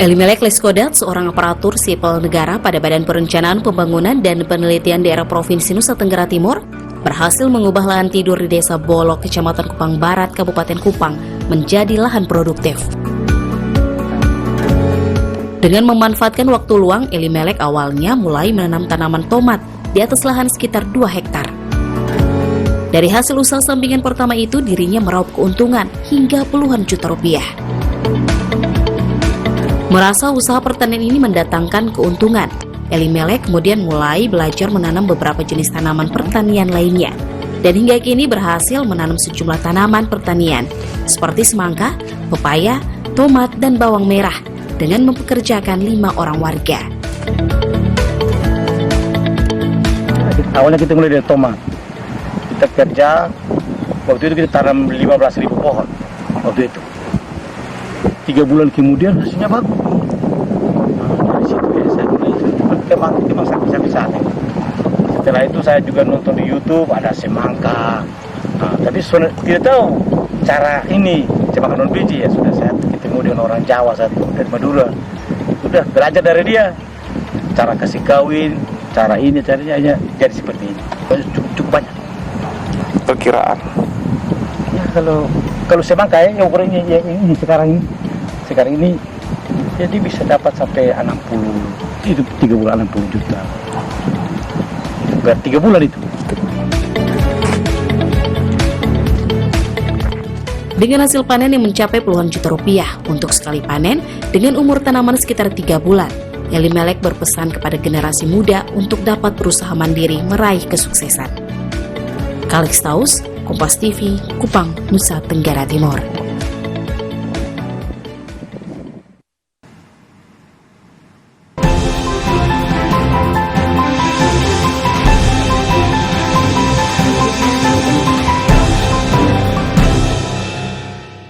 Elimelek Leskodat, seorang aparatur sipil negara pada Badan Perencanaan Pembangunan dan Penelitian Daerah Provinsi Nusa Tenggara Timur, berhasil mengubah lahan tidur di Desa Bolok, Kecamatan Kupang Barat, Kabupaten Kupang, menjadi lahan produktif. Dengan memanfaatkan waktu luang, Elimelek awalnya mulai menanam tanaman tomat di atas lahan sekitar 2 hektar. Dari hasil usaha sampingan pertama itu, dirinya meraup keuntungan hingga puluhan juta rupiah. Merasa usaha pertanian ini mendatangkan keuntungan, Elimelek kemudian mulai belajar menanam beberapa jenis tanaman pertanian lainnya. Dan hingga kini berhasil menanam sejumlah tanaman pertanian, seperti semangka, pepaya, tomat, dan bawang merah, dengan mempekerjakan 5 orang warga. Awalnya kita mulai dari tomat. Kita kerja, waktu itu kita tanam 15.000 pohon. Waktu itu 3 bulan kemudian hasilnya bagus. Dari situ ya saya mulai kembang sapi-sapi. Setelah itu saya juga nonton di YouTube ada semangka. Tapi tidak tahu cara ini semangka non biji ya, sudah saya ketemu dengan orang Jawa satu dari Madura. Sudah belajar dari dia cara kasih kawin, cara ini caranya jadi seperti ini. Cukup banyak. Perkiraan. Ya kalau semangka ya ukurannya ya, ini sekarang ini jadi bisa dapat sampai 60, itu 3 bulan 60 juta. Berarti 3 bulan itu. Dengan hasil panen yang mencapai puluhan juta rupiah untuk sekali panen dengan umur tanaman sekitar 3 bulan, Elimelek berpesan kepada generasi muda untuk dapat berusaha mandiri meraih kesuksesan. Kalix Taus, Kompas TV, Kupang, Nusa Tenggara Timur.